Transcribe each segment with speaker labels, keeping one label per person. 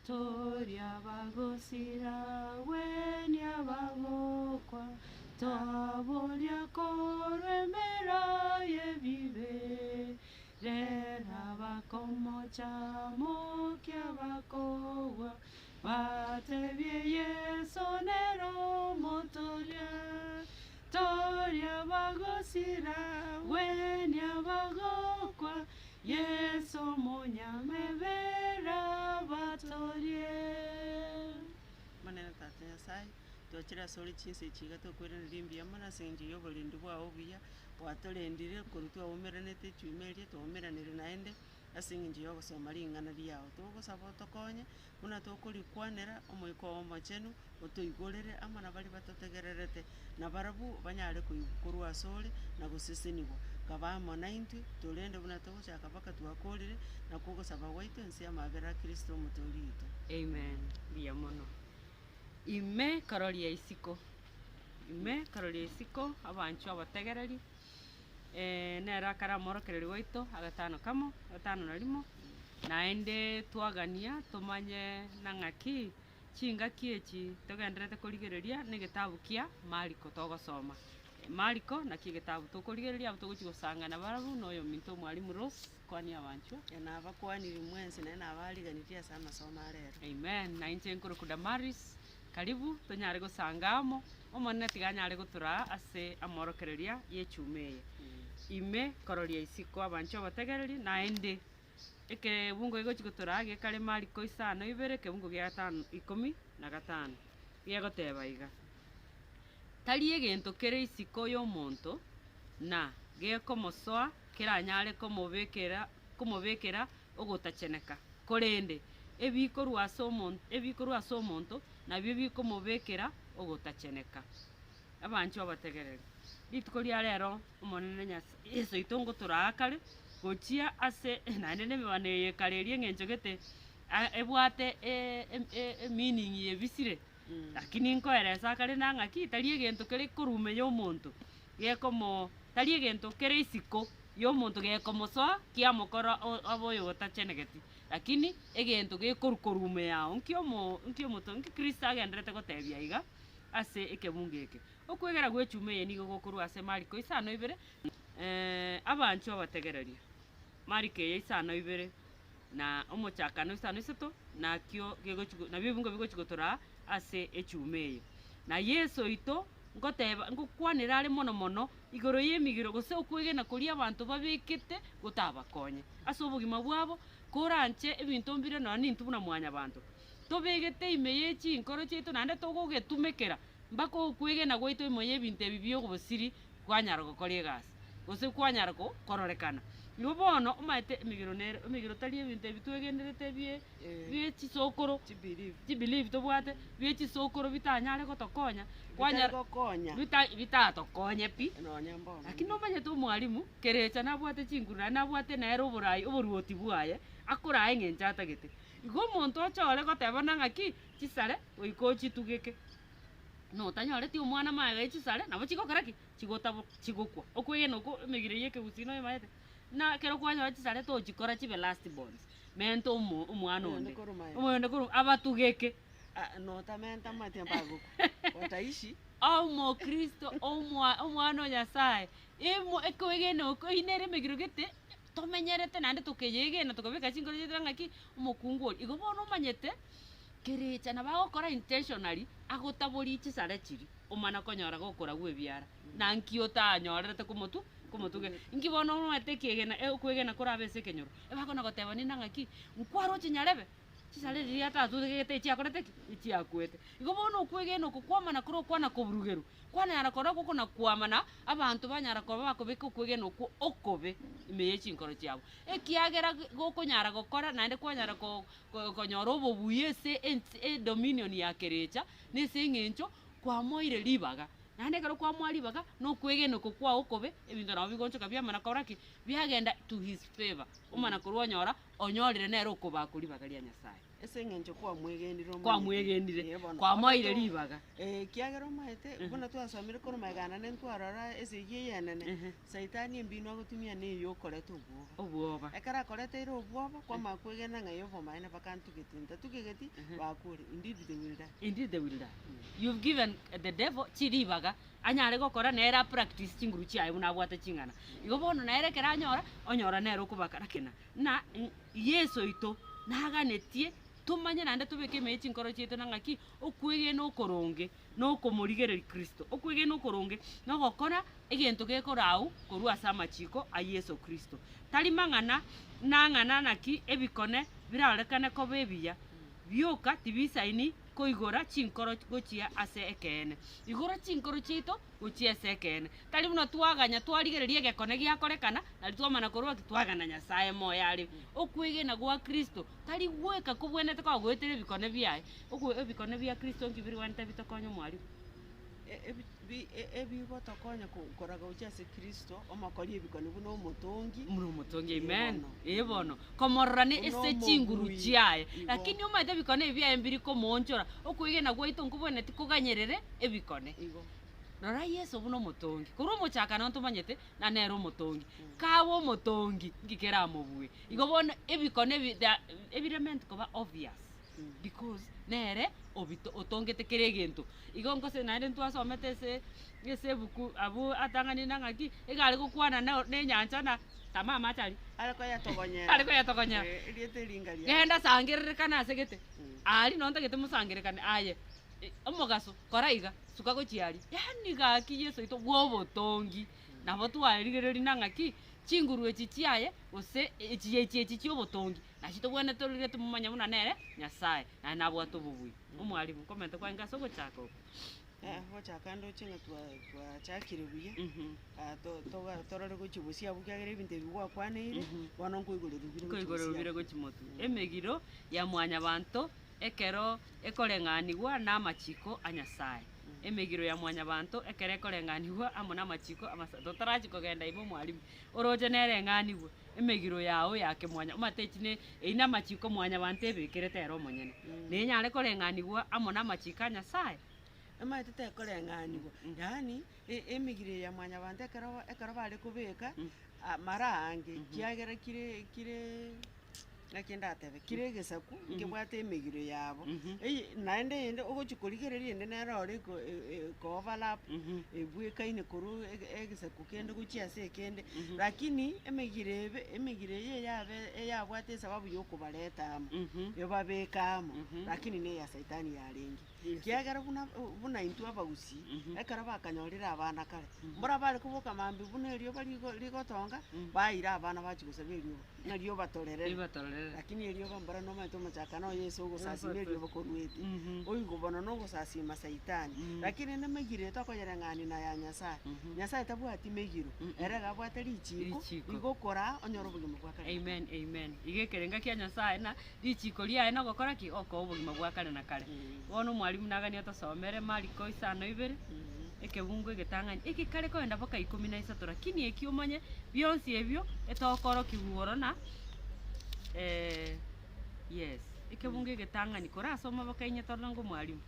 Speaker 1: Toria bagosira wenia bagokwa Tabolia koremera ye vive Rera bakomo chamo kia bakowa Bate vie sonero motoria Toria bagosira wenia bagokwa Yeso monya mevera batorie.
Speaker 2: Manena tate yasai twachira sori chinse chiga tokwera limbi amana senji yobo lindu bwa obuya watolendire kurutwa umeranete chumerie tomeranire naende asingi yogo somalingana liao togo sabo tokonye muna tokulikwanera omoiko omachenu otoigorere amana bali batotegererete na barabu banyare kuyikurwa sori na gusisinibo kabamo 90 tolende buna togochaka baka twakorire na kugo saba waito ensi amabera Kristo mutolito.
Speaker 1: Amen. Bia mono. Ime karoria isiko. Ime karoria isiko abanchu abategereri. Nera kara morokereri waito agatano kamo, agatano na limo. Naende twagania tumanye nangaki chinga kiechi togenderete kurigereria ni gitabu kia Mariko togosoma. Mariko na kigitabu tukurigereria tuguchigusanga na barabu noyo minto mwalimu Rose kwani abanchu
Speaker 2: yana abakwaniri mwensi na abaliganitia sama soma rero.
Speaker 1: Amen. Na inche nkuru kudamaris karibu tonyare gusangamo omone tiganyare gutura ase amorokereria yechumeye. Ime kororia isiko abanchu abategereri naende eke bungo igo chigutura gekare Mariko 5:2 ke bungo gya 5:15 gegoteba iga tari egento kere isiko y'omonto na gekomosoa keranyare komobekera ogotacheneka korende ebikorwa ase omonto nabio bikomobekera ogotacheneka abanchu abategereri rituko ria rero omonene nyase yeso itongo turakare gochia ase naende nemibane yekarerie eng'encho gete ebwate meaning yebisire lakini nkoeresa kare nang'aki tari egento kere korume y'omonto gekomo tari egento kere isiko y'omonto gekomosoa kiamokora aboyo gotachenegeti lakini egento gekorume yao nki Kristo agenderete gotebia iga ase ekebungo eke okwegera gwechumeye nigo gokorwa ase Mariko 5:2 abanchu abategereria Mariko 5:2 na omochakano 5:3 nakio gegochigo nabio bingo bigochigotora ase echumeye na Yesu ito ngoteba ngokwanira ari mono igoro yemigiro gose okwegena koria abantu babekete gotabakonye ase obugima bwabo koranche ebinto mbire na nintu buna mwanya abantu tobegete imeye chinkoro chito nande togogetumekera mbako okwegena goito imoye ebinto ebibio gobosiri kwanyara gokora egasi gose kwanyara kororekana nibo bono omaete emigiro tari ebinto ebitwegenderete bie chisokoro chibelieve tobwate bie chisokoro bitanyare gotokonya kwanyara bitatokonye pi lakini omanyete omwalimu kerecha nabwate chinguru nabwate nere oboruoti bwaye akorae eng'encho atagete igo omonto ochore goteba nang'aki chisare goika ochitugeke notanyoreti omwana maega echisare nabo chigokora ki chigokwa okwegena oko emegire yekegusino emaete na kero kwanyora chisare tochikora chibe last bonds mento omwana onde omoyonde koru abatugeke
Speaker 2: notamenta matembago wataishi
Speaker 1: omo Kristo omwana Nyasaye ekwegena oko inere emegiro gete tomenyerete nande tokeyegena tokobeka chingoro chetu ng'aki omokungori igo bono omanyete kerecha nabagokora intentionally agotabori chisare chiri omana konyora gokora gwebiara nanki otanyorerete komotuge inki bono omate kegena kwegena korabese kenyoro ebakona goteba ni nang'aki nkwaro chinyarebe chisare riri atatugete chiakorete chiakwete igo bono okwegena okokwamana koro kwana koburugeru kwanara kora gokona kwamana abantu banyara koba bakobeka okwegena okobe imeye chinkoro chiabo ekiagera gokonyara gokora nande kwanyara konyora obobuye ase dominion ya kerecha nese eng'encho kwamoire ribaga nande kero kwamwa ribaga nokwegena okokwa okobe ebinto nabo bigonchoka biamana koraki biagenda to his favor omana korwa nyora onyorire nero okobakuri bagaria Nyasaye
Speaker 2: ese ng'encho kwamwegenire
Speaker 1: kwamwegenire kwamoire ribaga
Speaker 2: kiagera omaete buna twasomire koro magana ntwarora ase yenene saitani embino agotumia neyo okoreta
Speaker 1: obwoba
Speaker 2: ekara akoreteire obwoba kwamakwegena ng'ayo obomaene bakantugetinta tugegeti bakure
Speaker 1: indeed they will die you've given the devil chiribaga anyare gokora nera practice chinguru chiaye buna bwate chingana igo bono naerekera onyora nero okobaka rakena na Yesu ito naganetie tumanye nande tubeke mechi nkoro chieto nangaki okwege no koronge no komorigereri Kristo okwege no koronge no gokora egento gekorau korwa sama chiko a Yesu Kristo tali mang'ana nang'ana naki ebikone birarekane ko bebiya bioka tibisaini koigora chinkoro gochia ase ekene igora chinkoro chito gochia ase ekene tali buno twaganya twarigereria gekone giakorekana nari twamana korwa twagana Nyasaye moya ari okwege na gwa Kristo tali gweka kubwenete kwa gwetere bikone biaye ebikone bia Kristo ngibiri wante bitokonyo mwari
Speaker 2: ebigotokonya koraga gochia ase Kristo omakori ebikone buno
Speaker 1: omotongi amen ebono komorrane ese chinguru chiaye lakini omaite bikone biaye mbiri komonchora okwege na gwaito nkubonete kuganyerere ebikone nora Yesu buno omotongi korwa omochaka no tumanyete na nero omotongi kawo omotongi ngikera amobue igo bono ebikone evident koba obvious because nere otongete kere gento igo ngose naende twasomete ese buku abu atangani nangaki egari gukwana ne nyancha na tamama chari
Speaker 2: ariko yatogonya riete lingaria
Speaker 1: genda sangirire kana segete ali nonta gete musangirekane aye omogaso koraiga suka gochiari yani gaki Yesu ito gwobotongi nabo twarigereri nangaki chinguru echichiaye ose echi obotongi nashito bwana torire tumumanya muna nere Nyasaye na nabwo atububui umwalimu kommente kwa ngaso gochaka
Speaker 2: gochaka ndo chinga twachakire buya torore gochibusia bukagere ebintu bigwakwaneire bono
Speaker 1: koigorerubire gochimotu emegiro ya mwanya banto ekero ekoreng'anigwa na amachiko a Nyasaye emegiro ya mwanya banto ekere ekoreng'anigwa amo na amachiko totarachi kogenda ibo mwalimu oroje nereng'anigwa emegiro yao yake mwanya umatechine eina amachiko mwanya banto ebekirete ero omonyene nenyare koreng'anigwa amo na amachiko a Nyasaye
Speaker 2: emaitete ekoreng'anigwa yani emegiro ya mwanya banto ekero bare kubeka marange kiagera kire nakenda atebe kire gesaku ngebwate emegiro yabo naende yende ogochikorigereria ende nerore ko overlap ebwekaine koru egesaku kende gochia se kende lakini emegiro ye yabwate sababu yokubareta yobabekamo lakini ne ya Saitani yarengi kiagera buna intu abagusi ekara bakanyorira abana kare mbora bari kuboka mambi buna erio bari ligotonga baira abana bachigusabiryo nario batorerera lakini erio bambara no maito machaka no Yesu ogosasime erio bokorwete oigobona no gosasima Saitani lakini nemegire tokoyereng'ani na ya Nyasaye tabwati megiro erega bwate lichiko igokora onyoro bugimo bwakare
Speaker 1: amen igekerenga kia Nyasaye na lichiko lia eno gokora ki oko bugimo bwakare na kare bono mwalimu nagani otosomere Mariko 5:2 ekebungu egetang'ani eki kare koenda boka 13 lakini ekiomanye bionsi ebyo etokoro kiguoro na yes ekebungu egetang'ani korasoma boka inyetorora ngo mwalimu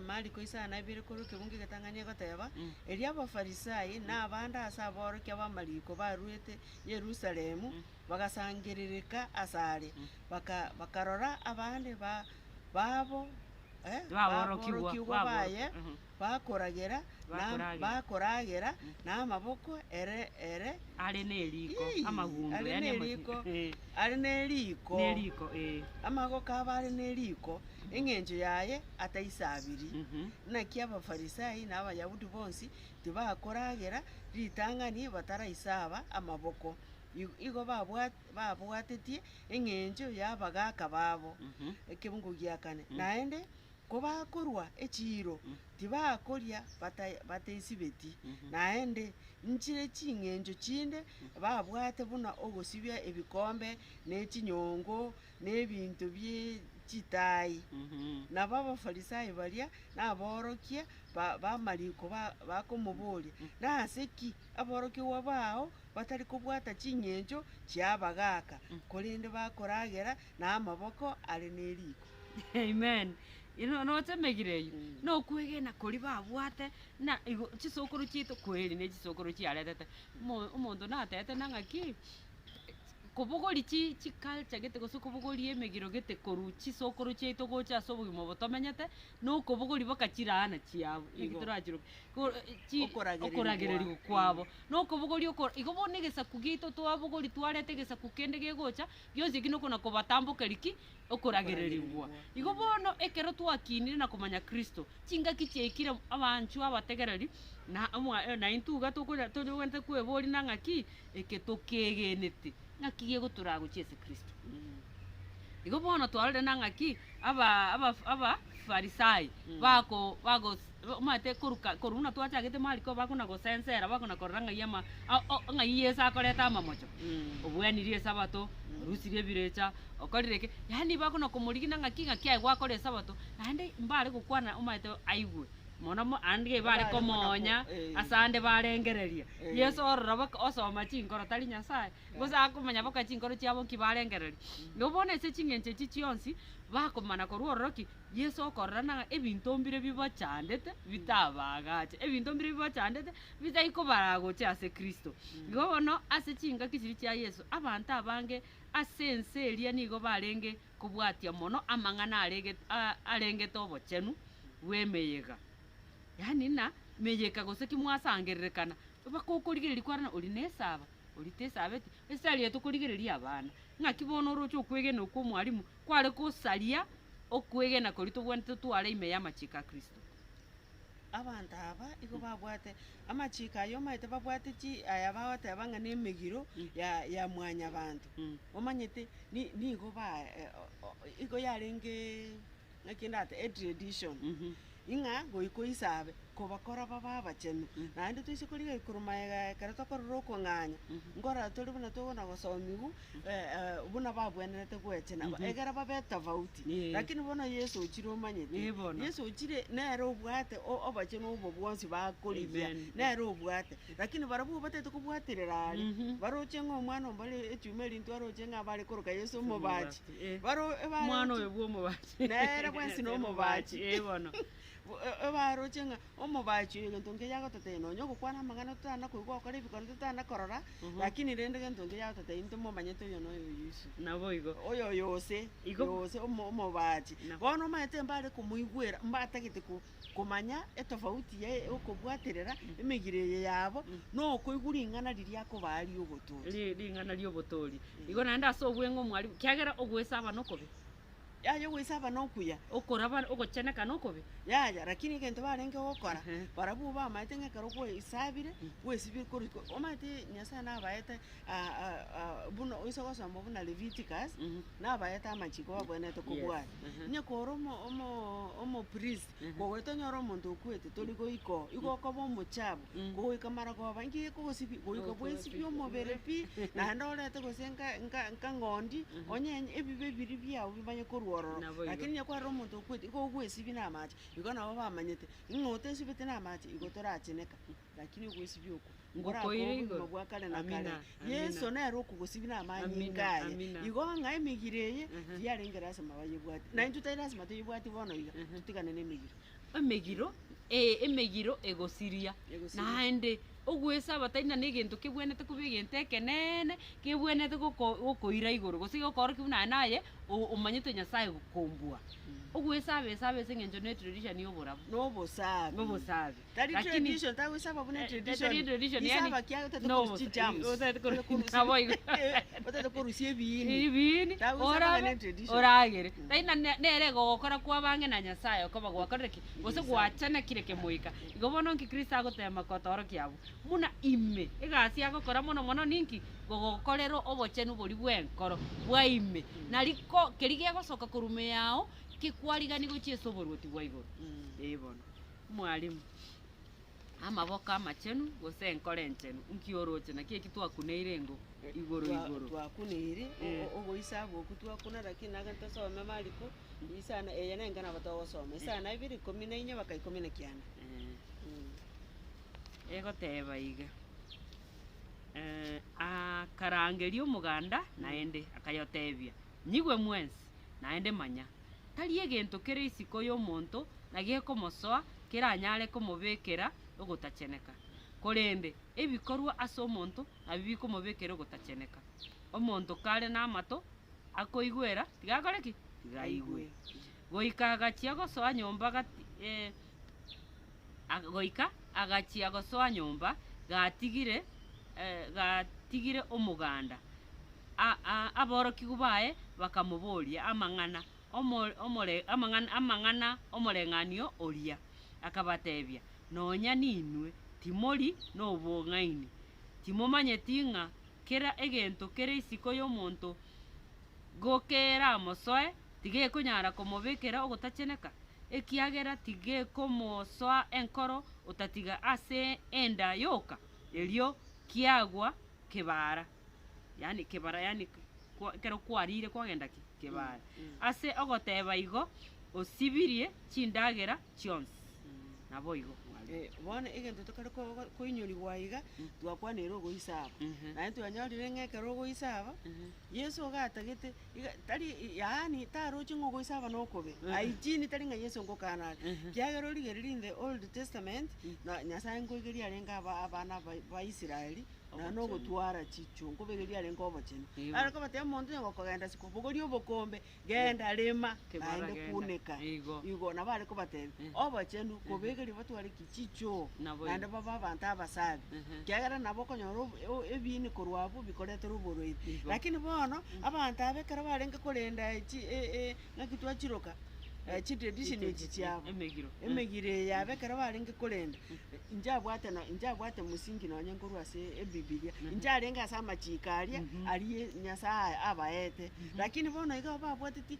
Speaker 2: Mariko 5:2 koro kebungu egetang'ani egoteba eri abafarisai na abanda ase aborokia bamariko barwete Yerusalemu bagasangerereka asare bakarora abande babo
Speaker 1: baborokiwa
Speaker 2: baye bakoragera n'amaboko ere
Speaker 1: ari neriko amagundu
Speaker 2: ari neriko amagoko abari neriko eng'encho yaye ataisabiri naki abafarisai n'abayahudi bonsi tibakoragera ritang'ani bataraisaba amaboko igo babwatetie eng'encho yabagaka babo ekebungu giakane naende kobakorwa echiro tibakoria bateisibeti naende nchire ching'encho chinde babwate buna ogosibia ebikombe nechinyongo nebintu bye chitai nabo abafarisai baria naborokia bamariko bakomoboria naseki aborokiwa bao batari kubwata chinyenjo chiabagaka korinde bakoragera na amaboko ari neriko.
Speaker 1: Amen. No temegireyo no kwegena kuri babwate na chisokoro chito kweli ne chisokoro chiaretete umuntu natete nang'aki kobogori chi culture gete gose kobogori emegiro gete koru chisokoro chiito gocha so bugimo botomenyete no kobogori bakachirana chiabo igitorachiro okoragereri kwabo no kobogori igo bone gesaku gito twabogori twarete gesaku kende gegocha gionsi gino kona kobatamboka riki okoragereribwa igo bono ekero twakinire na komanya Kristo chinga kichekire abanchu abategereri na intuga tugwente kwebori nang'aki eketokegenete ng'aki gegotura gochiese Kristo. Igo bono twarore nang'aki aba farisai bako mate koruna twachagete mariko bakona gosensera bakona korora ng'ai Yesu akoreta amamocho obwenirie sabato rusirie birecha okorireke yani bakona komorigina ng'aki gwakore sabato naende mbare gokwana omate aigwe mono andige bare komonya asande barengereria Yesu orora osoma chinkoro tari Nyasaye gosa akomanya boka chinkoro chiabo kibarengereria ngobone ese chingenche chichionsi bakomana korworoki Yesu okorora na ebinto mbire bibachandete bitabagache ebinto mbire bibachandete bitaiko baragoche ase Kristo ngobono ase chinga kichiri chia Yesu abantu abange asense eria nigo barenge kubwatia mono amang'ana arenge tobochenu wemeyega yani na meyeka gose kimwasangererekana bakokorigereria kwarana ori nesaba ori tesabeti esari yetu korigereria abana ng'aki bono rocho kwegena ko mwalimu kware kosaria okwegena kori tugwente tware ime ya machika Kristo
Speaker 2: abantu aba igo babwate amachika ayo maite babwate chi aya bawate abang'ana emegiro ya mwanya abantu omanyete nigo ba igo yarenge ng'akindate tradition inga goiko isabe kobakora baba bachenu naende twise koriga ikurumaega kare tokorora okong'anya ngora tori buna togona gosomigu buna babwenerete gwechena egera babe tofauti lakini bono Yesu ochire omanyete Yesu ochire nere obwate obachenu obo bwonsi bakoribia nere obwate lakini barabu batete kubwatirira ari baroche ng'omwana ombare echume rintu aroche ng'abare koroka Yesu omobachi baro
Speaker 1: mwana oyo bwo omobachi
Speaker 2: nere bwensi no omobachi
Speaker 1: bono
Speaker 2: baroche ng'a omobachi gentonge yagotete nonyo gokwana amang'ana totana koigwa okora ebikono totana korora lakini rende gentonge yagotete into momanyete oyo noyo Yesu
Speaker 1: nabo igo
Speaker 2: oyo yose omobachi bono omaete mbare komoigwera mbatagete komanya etofauti ya okobwaterera emegire yabo no koigwa ring'ana riria akobari ogotori
Speaker 1: ring'ana riobotori igo naende ase obweng'o mwalimu kiagera ogwesaba nokobe
Speaker 2: yayo gwisaba nokuya
Speaker 1: okoraba ogocheneka nokobe
Speaker 2: yaya lakini gento barenge gokora barabu bamaite ng'ekero gwisabire gwisibire koriko omaite Nyasaye nabaete buno isogosoma buna Leviticus nabaete amachiko babwenete kobwata nyekoro omo priest gogotonyora omonto okwete tori goiko igokoba omochabu goika mara goba ngiye kogosibi goika bwesibi omobere pi naende orete gosenga nka ng'ondi onyenye ebibe biri biago bimanye korwa lakini nyakwarira omonto okwete igo gwesibi na amache igo nabo bamanyete ng'ote esibete na amache igo toracheneka lakini gwesibi oko
Speaker 1: ngokoire igo
Speaker 2: bwakale na kale Yesu nere okugosibi na amanyi ngaye igo ng'ae emigireye yarengera asema bayebwati na intutaira asema tuyebwati bono iga tutigane n'emigiro emegiro egosiria naende ogwesaba taina negento kebwenete kubi egento ekenene kebwenete gokoira igoro gose gokora kibuna naye omanyete Nyasaye gokombua ogwesaba ase eng'encho ne tradition yoborabu nobosabe tari tradition tagwisaba bune tradition isaba kiago tatukusi jams otete kurusia ebini
Speaker 1: oragere taina nere gokora kwa bange na Nyasaye okoba gwakoreki gose gwachana kireke moika igo bono nki Kristo agotema kotoro kiabu muna ime egasi agokora mono ninki gogokorero obochenu bori bwenkoro bwa ime nariko kerige gosoka kurume yao kikwarigani gochieso borwoti bwa igoro bono mwalimu amaboka amachenu gose enkore enchenu nkioroche na kieki twakuneire ngo igoro
Speaker 2: twakuneire ogoisaba okutwakuna lakini nagantasome mariko isana eya nengana batogosoma isana 2:14 baka 19
Speaker 1: egoteba iga akarangeria omoganda naende akayotebia nyigwe mwensi naende manya tari egento kere isiko ya omonto na gekomosoa keranyare komobekera ogotacheneka korende ebikorwa ase omonto nabi bikomobekera ogotacheneka omonto kare na amato akoigwera tigakore ki tigaigwe goika agachia gosoa nyomba gati goika agachia gosoa nyomba gatigire omoganda aboroki bae bakamoboria amang'ana amang'ana omoreng'anio oria akabatebia nonya ninwe timori nobong'aini timomanyeti ng'a kera egento kere isiko ya omonto gokera amosoe tigekonyara komobekera ogotacheneka ekiagera tigekomosoa enkoro otatiga ase enda yoka erio kiagwa kebara yani kebara yani kero kwarire kwagenda kebara ase ogoteba igo osibirie chindagera chionsi nabo igo
Speaker 2: bono egento tokare koinyoriwa iga twakwanire ogoisaba naye twanyorire ng'ekero ogoisaba yesu ogatagete tari yaani taroche ng'o ogoisaba nokobe aichini tari ng'a yesu ngokanare kiagera origereri in the old testament na nyasaye ngoigeria arenga abana ba Israeli na nogotwara chichungu begeria arenga obochene ariko batema omonto nyongo kogenda sikobogoria obokombe genda rema naende kuneka igo nabo ariko batebe obochenu kobegeria batware chicho naende baba abantu abasabi kiagera nabo konyora ebini korwabo bikoretera oboroiti lakini bono abantu abekera barenge korenda ng'akitwa chiroka tradition echi chiabo emegire yabekera barenge korenda injabwate musingi nonye nkorwa ase ebibilia injarenga ase amachikaria ari nyasaye abaete lakini bono iga babwateti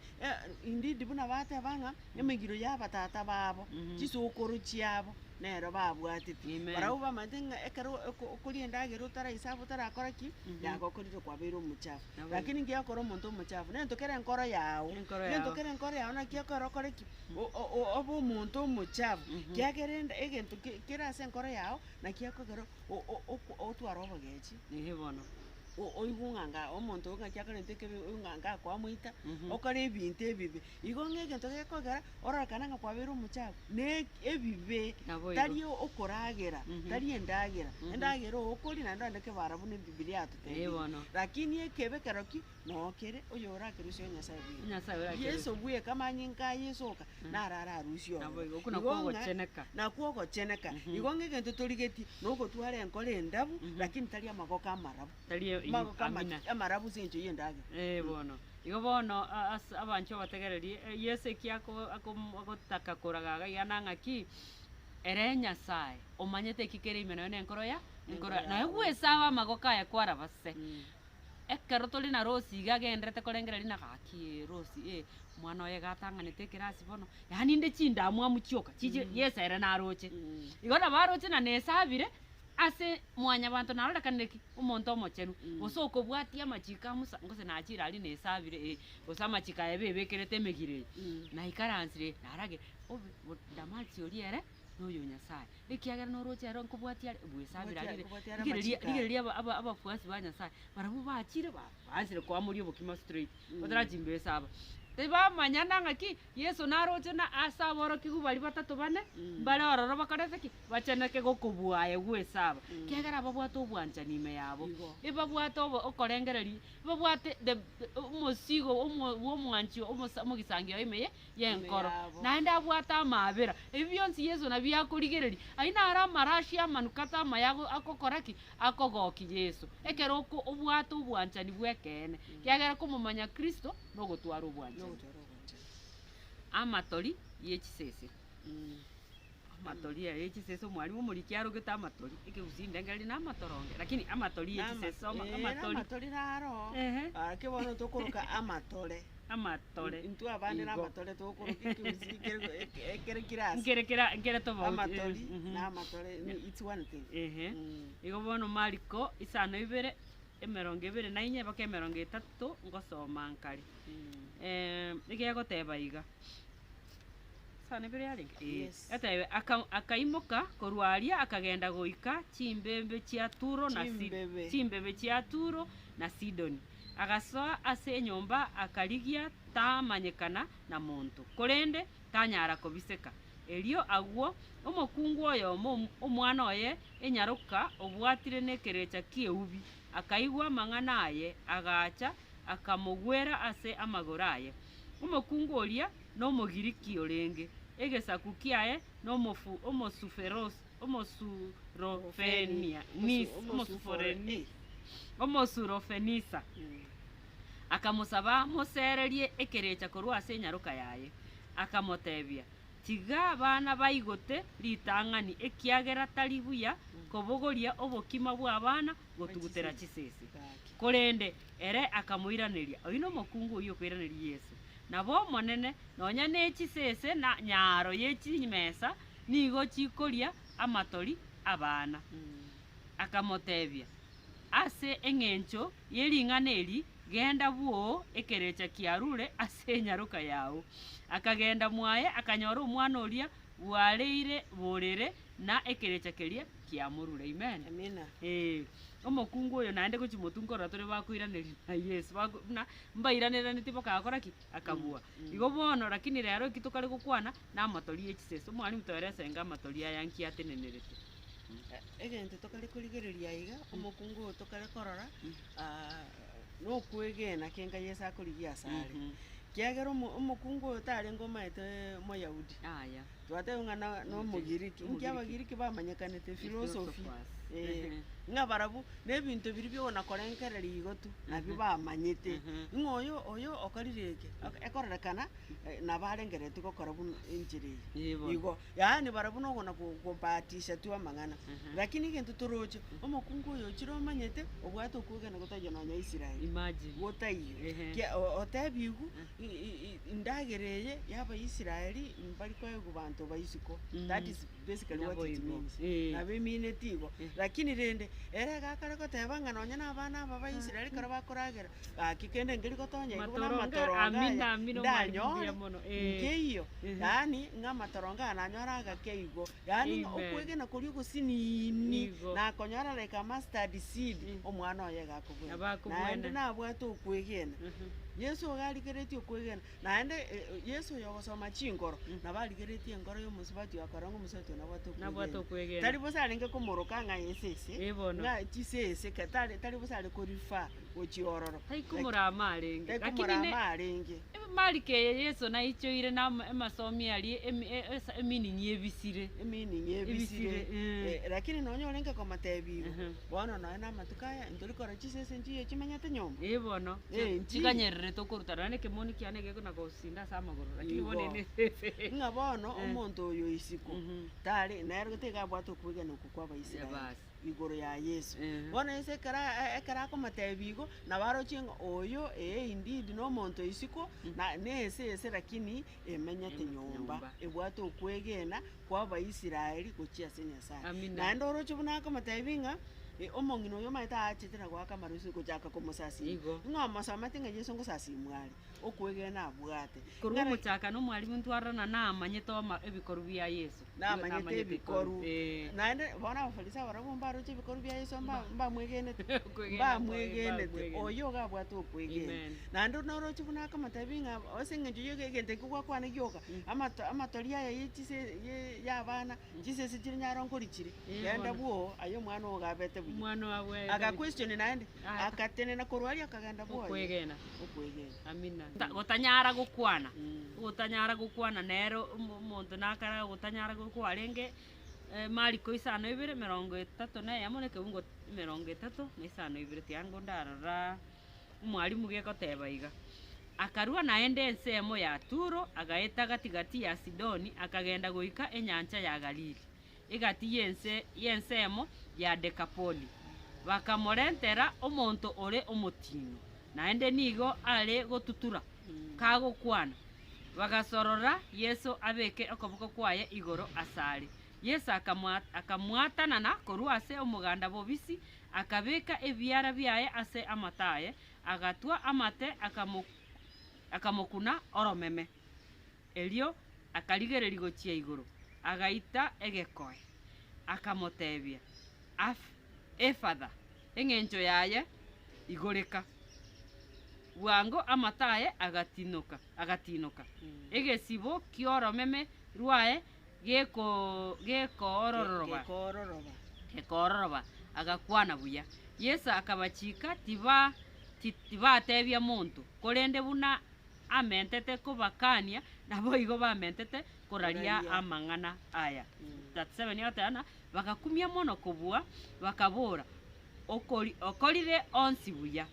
Speaker 2: indeed buna bateba ng'a emegiro yabatata babo chisokoro chiabo nero babwateti barau bamante ekero okori endagera otaraisaba otarakora ki yagokorire kwabeire omochafu lakini ngiakora omonto omochafu nentokera enkoro yago naki ekero okore ki oba omonto omochafu kiagerenda egento kera ase enkoro yago naki ekogera otwara obogechi
Speaker 1: bono
Speaker 2: oigu ng'anga omonto ng'aki akorente ng'anga kwamoita okore ebinto ebibe igo ng'egento gekogera ororokana ng'a kwabeire omochafu ne ebibe tari okoragera tari endagera endagera okori naende onde kebara buna ebibilia atotebire lakini ekebekero ki nokere oyo orakerusia nyasaye yesu bweka manyinga yesu oka narara arusio nakwo ogocheneka igo ng'egento torigeti nogotwara enkoro endabu lakini tari amagoko amarabu amarabu zincho yendage
Speaker 1: bono igo bono abancho bategererie yesu akotaka koragaga yana ng'aki ere nyasaye omanyete kikere imeno ne enkoro naye gwesaba amagoko aya kwara base ekero tori na rosi iga genderete korengereri na gaki rosi mwana oye gatang'anete ekerasi bono yani nde chindamu amuchioka chiche yesu ere naroche igo nabaroche na nesabire ase mwanya bantu narorekanire ki omonto omochenu gose okobwatia amachika amusa ngose nachira ari nesabire gose amachika ebe ebekerete emegire na ikaransire narage ndamati oriere noyo nyasaye ekiagera noroche ero nkobwatia bwesabira rigereria abafuasi ba nyasaye barabu bachire bansire kwa muri obokima straight otarachimbe saba tebamanya ng'aki yesu naroche na asa aboroki bari batatu bane bare ororo bakorete ki bacheneke gokobwaye gwesaba kiagera babwate obwanchani ime yabo ebabwate okorengereri babwate omosigo omwanchi omogisangio ime yenkoro naende abwate amabera ebionsi yesu nabiakorigereri aina ara marashi amanukata amayago akokora ki akogoki yesu ekero obwate obwanchani bwekene kiagera komomanya kristo nogotwara obwanchani amatori yechisese amatori yechisese mwalimu omoriki arogete amatori ekegusindengeri na amatoronge lakini amatori yechisese
Speaker 2: amatori naro akebono tokoroka amatore intu abandi na amatore tokoroka ekere kirasi
Speaker 1: nkere tofauti
Speaker 2: amatori na amatore it's one thing
Speaker 1: igo bono Mariko 5:2 emerongo 2 baka emerongo 3 ngosoma nkari ege goteba iga sana ibere yaringe
Speaker 2: Yes.
Speaker 1: etawe akaimuka korwaria akagenda goika chimbembe chia Turo na chimbembe chia Turo na Sidoni agasoa ase nyomba akarigia tamanyekana na muntu korende tanyara kobiseka elio agwo omokungu oyo omwana oye enyaruka obwatire nekerecha kieubi akaigwa mang'ana aye agacha akamogwera ase amagoro aye omokungu oria nomogiriki orenge egesaku kiaye omosurofenisa akamusaba mosererie ekerecha korwa ase enyaruka yaye akamotebia tiga bana baigote ritang'ani ekiagera tari buya kobogoria obokima bwa bana gotugutera chisese korende ere akamoiraneria oino mokungu oyo kwiraneria Yesu nabo monene nonya nechisese na nyaro yechimesa nigo chikoria amatori abana akamotebia ase eng'encho yering'aneri genda buo ekerecha kiarure ase enyaruka yao akagenda mwaye akanyora omwana oria bwareire borere na ekerecha keria kiamurure amen
Speaker 2: amina
Speaker 1: omokungu oyo naende gochimotungora tore bakoiraneri na Yesu na mbairanera bokagora ki akabua igo bono lakini rero kitokare gokwana na amatori echisese omwani mutoerese nga amatori ayanki atenenerete
Speaker 2: egente tokare korigereria iga omokungu tokare korora no kwegena kenga Yesu akorigia asare kiagera omokungu oyo tare ngomaete moyahudi
Speaker 1: aya
Speaker 2: twate ng'ana no mogiriki abagiriki bamanyekanete philosophy ng'a barabu nebinto biri byona korenkereri igotu nabyo bamanyete ng'oyo oyo okarireke ekororekana nabarengerete gokora buno enjiri igo yani barabu no gona kubatisha tu amang'ana lakini gento toroche omokungu oyo chiro manyete obwate okugena gotaje nonya Israeli
Speaker 1: imagine
Speaker 2: gotayo otebigu indagereye yaba Israeli mbari kwa gubanto baisiko that is basically what it means nabe minetigo lakini rende era gakara gotebanga nonya nabana aba Israeli kara bakoragera akikende ngeri gotonya igona matoronga
Speaker 1: amina mono
Speaker 2: ngeyo yani nga matoronga ananyora gakeigo yani okwegena kuri gusinini na konyora like mustard seed omwana oye gakobwe na nabwate okwegena Yesu ogarigeretie okwegena naende Yesu yogosoma chingoro nabarigeretie engoro y'omusibati akarongo musatu nabwate okwegena tari bosarenge komoroka nga yesese nga chisese katari tari bosare korifa ochiororo
Speaker 1: haikumura amarenge
Speaker 2: lakini
Speaker 1: marike Yesu na ichoire na masomi ali eminingi ebisire
Speaker 2: lakini nonyorenge komatebigo bono na matukaya ntolikora chisese nchiye chimenyete nyomba
Speaker 1: bono chikanyerere tokorutana ne kemoni kiane geko na gosinda samagoro lakini bonene
Speaker 2: nga bono omonto oyo isiko tari nero tega bwato kwegana kukwa Israeli igoro ya Yesu bono ese kara komatebigo na baro chingo oyo indeed no monto isiko na nese lakini emenyete nyomba ebwato kwegena kwa Israeli gochia senyasa na ndoro chubuna komatebinga omongino yo maita achitira kwa kamarusi kuchaka komusasi ngo masama tinga Yesu ngosasi mwali okwegena abwate
Speaker 1: kurwo muchaka no mwali muntu arana na amanyeto ebikoru bya Yesu
Speaker 2: na amanyete ebikoru naende bona abafarisa barabumba roche ebikoru bya Yesu mba mwegenete oyo gabwate okwegena naende noroche buna kamatabinga osengenje yo gegente kwa kwana gyoka amatoria ya yechise yabana jisese chirinyaronkori chiri yenda bwo ayo mwana ogabete
Speaker 1: mwana wawe
Speaker 2: aga question naende akatene na korwali akaganda bwo
Speaker 1: okwegena amina gotanyara gukwana nero muntu nakara gotanyara gukwarenge Mariko 5:30 na yamoneke ungo 30 na 5:2 tiango ndarara umwalimu gekoteba iga akarua naende ensemo ya Turo agaeta gatigati ya Sidoni akagenda goika enyancha ya Galili igati yensemo ya Dekapoli bakamorentera omonto ore omotino naende nigo ale gotutura kago kwana bagasorora Yesu abeke okoboko kwaye igoro asari Yesu akamwatana na koruase omuganda bobisi akabeka ebyara byaye ase amataye agatwa amate akamokuna oromeme elio akarigereri gochia iguru agaita egekoe akamotebia efather eng'encho yaye igoreka bwango amataye agatinuka egesibo kioromeme rwae gekoororoba agakwana buya Yesu akabachika tibatebia muntu korende buna amentete kubakania nabo igo bamentete koraria amang'ana aya 37 yotana bagakumia mono kubua bakabura okorire onsi buya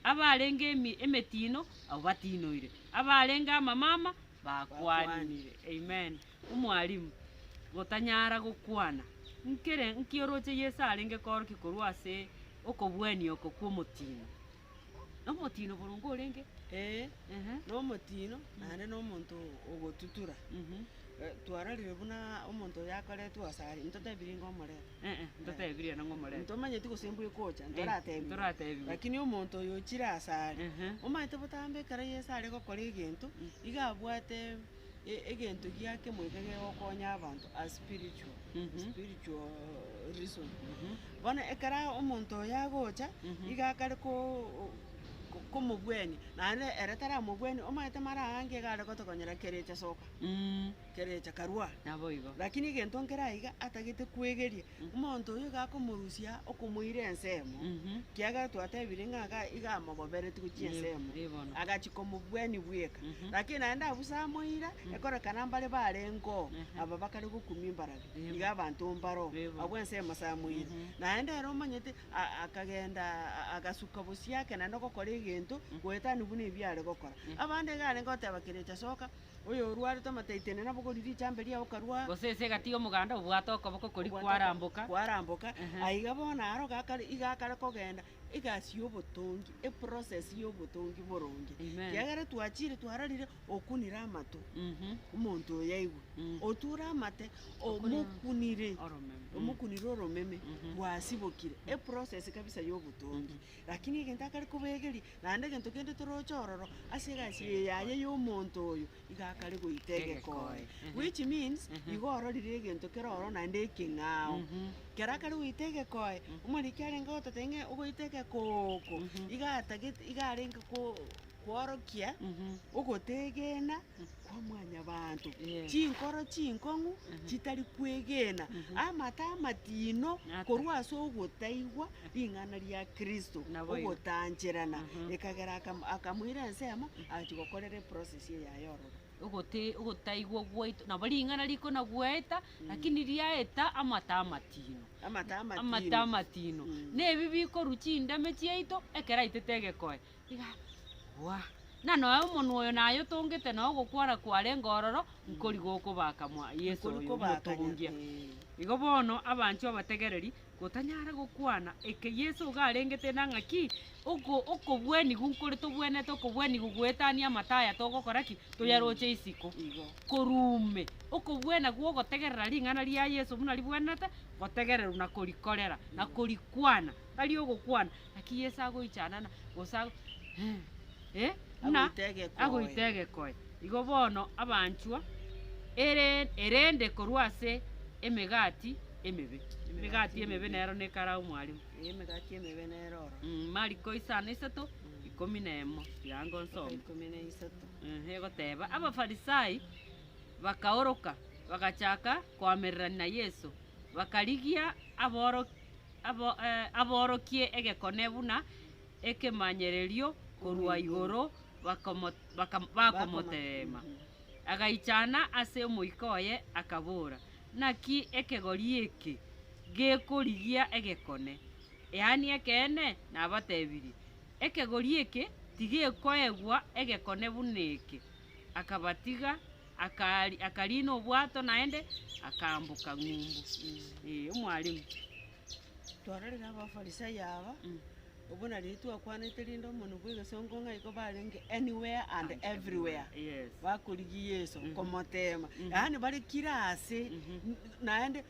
Speaker 1: abarenge emetino abo batinoire abarenge amamama bakwanire amen umwalimu gotanyara gukwana nkioroche Yesu arenge korki korwase okobweni okokwo omotino burungu orenge
Speaker 2: n'omotino nane n'omuntu ogotutura twararire buna omuntu yakoretwe asari ntotebiri ng'omoreta
Speaker 1: ntotebiri ng'omoreta
Speaker 2: ntomanyeti gosembwa ekocha ntoratebi lakini omuntu oyo ochire asari omanyete botambe ekero Yesu are gokora egento iga abwate egento giake moiga gegokonya abantu a spiritual reason bono ekero omuntu oyo agocha iga akare komobweni nane eretara mobweni omanyete mara ange gare gotokonyera kerecha soka kerecha karwa
Speaker 1: naboigo
Speaker 2: lakini gento nkeraiga atagete kwegeria omonto oyo gakomorusia okomoire ensemo kiaga twatebire ng'aga iga amogobereti gochia ensemo agachiko mobweni bweka lakini naende abusa amoira ekorekana mbare barengo aba bakare gokumi mbaraga iga abantu mbaro abo ensemo samoira naende ero omanyete akagenda agasuka bosiake naende gokora egento goetani buna ebiare gokora abande gare ngoteba kerecha soka oyo rware tomataitene nabo goriri chambe ria okarwa
Speaker 1: gosese gati omuganda obwata okoboko kori kwaramboka aiga bona aro gakare igakare kogenda igasi obotongi process y'obotongi boronge yagare twachire twararire okunira amato omuntu oyaigwe otura amate omukunire oromeme wasibokire process kabisa y'obotongi lakini genta kare kubegeri nande gento kende torochororo asigasi yaye y'omuntu oyo igakare goitegekoe which means igororire gento keroro nande king'ao kerakare goitegekoe omoriki arenga gotatenge ogoitege koko igarenga kworokia ogotegena kwa mwanya bantu chinkoro chinkong'u chitari kwegena amata amatino korwase ogotaigwa ring'ana ria Kristo ogotancherana ekagera akamwira ensemo achigokorere process yayororo ogotaigwa gwaito nabo ring'ana riko na gwaeta lakini riaeta amata amatino nebi bikoruchi indame chiaito ekera itetegekoe iga wa na noe omonwa oyo nayo tongete no gokwara kware ngororo nkori gokobaka mwa Yesu oyo motongia igo bono abanchi abategereri gotanyara gokwana eke Yesu garengete nang'aki okobweni gunkore tobwenete okobweni gugwetania amataya togokoraki toyaroche isiko korume okobwena gwogotegerera ring'ana ria Yesu buna ribwenete gotegereru na korikorera na korikwana tari ogokwana aki Yesu agoichanana gosa agoitegekoe igo bono abanchwa erende korwase emegati emebe nero nekara omwalimu
Speaker 2: emegati emebe neroro
Speaker 1: Mariko 5:11 yango nsoma
Speaker 2: 13
Speaker 1: egoteba abafarisai bakaoroka bagachaka kwamererani na Yesu bakarigia aborokie egekone buna ekemanyererio korwa igoro bakomotema agaichana ase omoikoye akabora naki ekegori eke gekorigia egekone yani ekene nabatebiri ekegori eke tigekoegwa egekone buneke akabatiga akarina obwato naende akambuka ng'umbu omwalimu
Speaker 2: twararire abafarisai aba obona ritu akwanete rindo omono bwegesongo ng'aiko barenge anywhere and everywhere bakorigi Yesu komotema yani bari kirase naende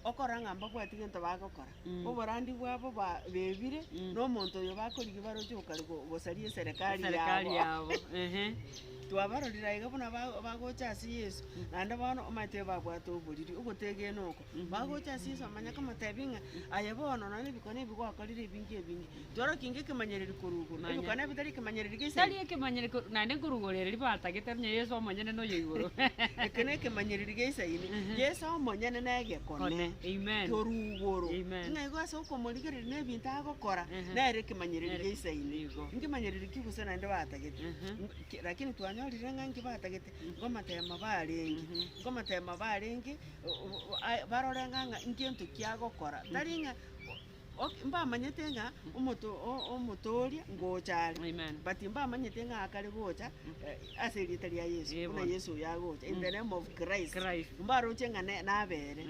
Speaker 2: okora ng'amba bwati gento bagokora
Speaker 1: Mm.
Speaker 2: oborandi bwabo bebire
Speaker 1: Mm.
Speaker 2: n'omonto oyo bakorigi baroche gokari gosaria eserikali
Speaker 1: serikali
Speaker 2: yabo
Speaker 1: yabo
Speaker 2: twabarorera iga buna bagocha ase Yesu naende bono omaete babwate oboriri ogotegena oko bagocha ase Yesu amanya kamatebi ng'a aye bono nonye ebikone ebi gwakorire ebingi tworokinga ekemanyereri koruguru
Speaker 1: Manya.
Speaker 2: ebikone bitari ekemanyereri
Speaker 1: tari
Speaker 2: geise
Speaker 1: ekemanyereri naende nkurugoreri batagete nya Yesu omonyene noyo igoro
Speaker 2: eke na ekemanyereri geisaine Yesu omonyene na egekone
Speaker 1: amen
Speaker 2: korugoro
Speaker 1: Amen.
Speaker 2: ng'a igo ase okomorigereri na ebinto agokora
Speaker 1: Mhm.
Speaker 2: nere ekemanyereri geisaine
Speaker 1: Igo.
Speaker 2: nkemanyereri kiguse naende batagete lakini twanyorire ng'anki batagete ngomatema barenge ngomatema barenge barore ng'ang'a ngento kiagokora tari ng'a mbamanyete ng'a omotoria ngochare
Speaker 1: amen
Speaker 2: but mbamanyete ng'a akare gocha ase erita ria Yesu buna
Speaker 1: Ebono.
Speaker 2: Yesu yagocha in the name of Christ
Speaker 1: Christ.
Speaker 2: mbaroche ng'a nabere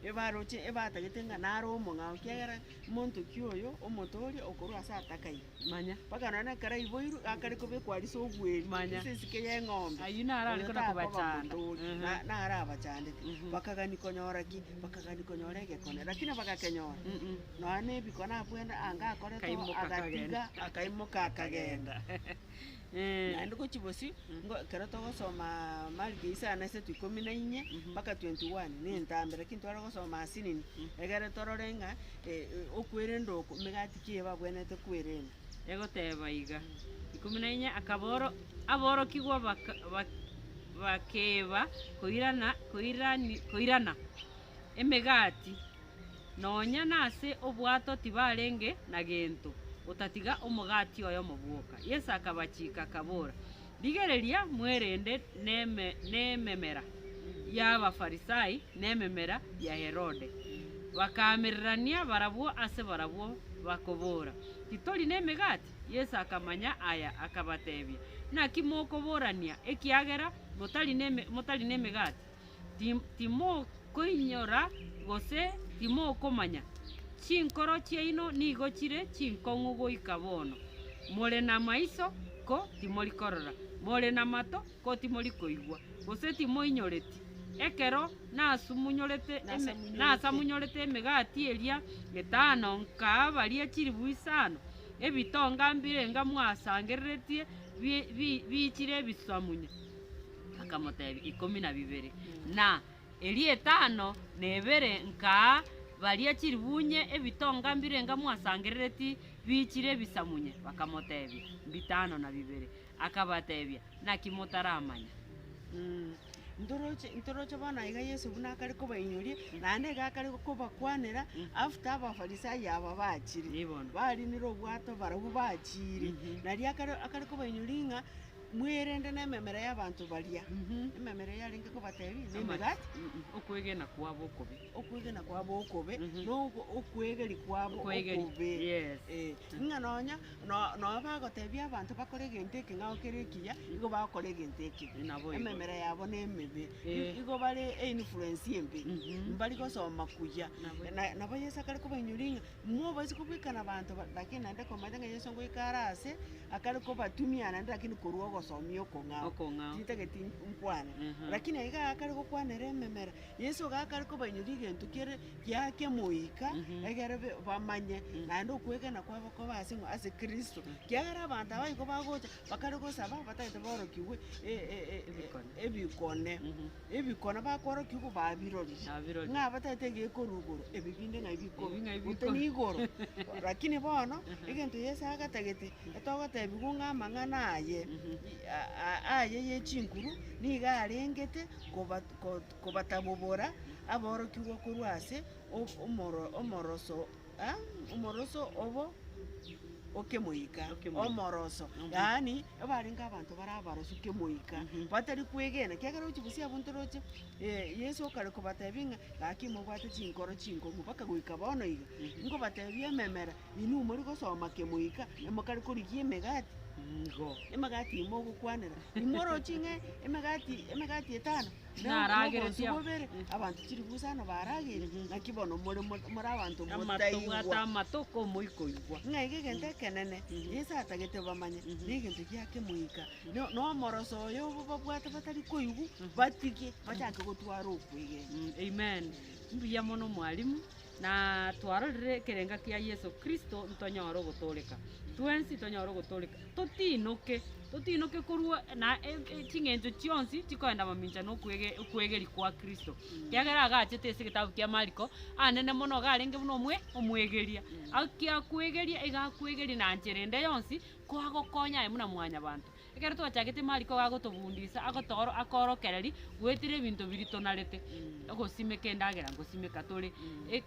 Speaker 2: ebaroche ebatagete ng'a nare omong'ao kiagera monto kioyo omotoria okorwa ase atakai
Speaker 1: manya
Speaker 2: mpaka none kara iboiru akare kobekwarisa ogweri
Speaker 1: Manya.
Speaker 2: isisike ya eng'ombe
Speaker 1: ayu narari kona kubachanda
Speaker 2: nara abachandete bakagani konyora ki bakagani konyora egekone lakini bagakenyora noane ebikone abwene anga akoreto
Speaker 1: Kaimuka
Speaker 2: agatiga akaimuka akagenda naende gochibosi kero togosoma marike isana ase 14 mpaka 21 nentambere lakini twara gosoma asinini egere torore ng'a okwerenda oko megati kie babwenete kwerenda
Speaker 1: egoteba iga 14 akaboro aborokigwa bakeba koirana emegati nonya nase obwato tibarenge na gento otatiga omogati oyo mobwoka Yesu akabachika kabora bigereria mwerende nememera y'abafarisai nememera ya Herode bakamererania barabwo ase barabwo bakobora titori nemegati Yesu akamanya aya akabatebia naki mokoborania ekiagera motari nemegati timo koinyora gose timo komanya chinkoro chiaino nigo chire chinkong'u goika bono more na maiso ko timori korora more na mato ko timori koigwa gose timoinyoreti ekero nasamunyorete emegati eria getano nka baria chiri buisano ebitonga mbirenga mwasangereretie bichire ebisamunya akamotebi 12 na eri etano nebere nka baria chiri bunye ebitonga mbirenga mwasangerereti bichire bisamunye bakamotebi 5 akabatebia nakimotaramanya
Speaker 2: ntoroche bono iga Yesu buna akare kobainyuria naende iga akare kobakwanera after abafarisai aba bachire
Speaker 1: ibono
Speaker 2: barinire obwato barabwo bachire nari akare kobainyuria ng'a mwerende nememera y'abantu baria ememera yarenge kobatebi nemegati
Speaker 1: okwegena kwabo okobe
Speaker 2: okwegena kwabo okobe okwegeri kwabo okobe
Speaker 1: yes
Speaker 2: ng'a nonya no bagotebia abantu bakore egento eke ng'ao kere ekiya igo bakora egento eke
Speaker 1: nabo
Speaker 2: ememera yabo nemebe igo bare influence embe mbari gosoma kuya nabo Yesu akare kobainyuria ng'a mwobaisi kobwekana abantu lakini naende komanya ng'a Yesu ngoikara ase akare kobatumia naende lakini korwa ogosomia okong'ao titageti nkwane lakini aiga akare gokwanera ememera Yesu gakare kobainyuria egento kere giake moika egere bamanye naende okwegena kwabo koba ase Kristo kiagera abantu aba igo bagocha bakare gosaba batagete borokiwe ebikone bakorokiwe babirori ng'a batagete gekorugoro ebibinde ng'a bikoro igoro lakini bono egento Yesu agatagete etogotebiwa ng'ama ng'ana aye yechinkuru niga arengete kobatabobora aborokiwa korwa ase omoroso obo okemoika omoroso yaani ebarenga abantu barabarosu kemoika batari kwegena kiagera uchibusia buntu roche Yesu okare kobatebi ng'a gaki mobwate chinkoro chinkongu baka goika bono iga ngo batebi ememera inu muri gosoma kemoika emokari korigie emegati emegati imo gokwanera imoro chinge emegati 5
Speaker 1: Narageretia.
Speaker 2: Nobere abantu chiri busano baragire nakibono muri abantu
Speaker 1: Amatugata amatoko moikoigwa.
Speaker 2: ng'aige gente kenene yesa atagete bamanye nigente giake muika no moroso yo babwate batari koigu batike bachake gutwara okwige.
Speaker 1: Amen. Mbuya mono mwalimu na twarorire kerenga kia Yesu Kristo ntonyoro gutulika. Twensi tonyoro gutulika. Tutinuke kurua na chingenzo chionsi chikoenda maminja no kwegeri kwa Kristo. Kiagera agachete ese gitabu kia Mariko anene mono garenge buno omwegeria. Akia kwegeria igakwegeria na njerende yonsi kwagokonya emuna mwanya bantu. Ekero twachagete Mariko gagotobundisa agotoro akorokereri gwetire bintu biritonarete. Ogosimeka endagera ngosimeka turi.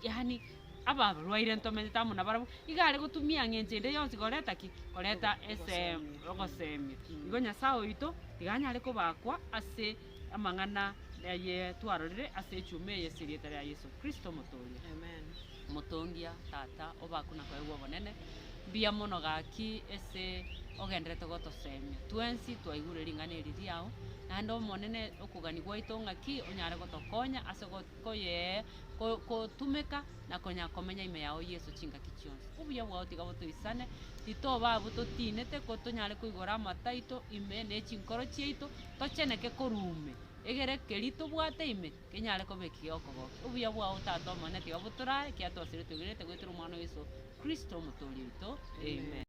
Speaker 1: Yani aba rwaire ntomete muna barabu igare gutumia ngenjende yonsi goreta ki goreta ese rogosemi igo nyasao ito tiganyare kubakwa ase amang'ana ye twarorire ase chume yesirieta ya Yesu Kristo mutoria.
Speaker 2: Amen.
Speaker 1: Mutongia tata obakuna kwa ewo bonene bia mono gaki ese ogenderete gotosemi twensi twaigure ringane ririao nando monene okugani gwaito ng'aki onyare gotokonya ase koye kotumeka na konya komenya ime yao Yesu chinga kichionsi ubuya bwao tiga botoisane itoba butotinete ko tonyare kuigora amataito ime ne chinkoro chieito tocheneke korume egere kerito bwate ime kenyare kobeki okogo ubuya bwao tato monene tiga botorae kia twasire tugirete gwetera umwana Yesu Kristo mutorito. Amen.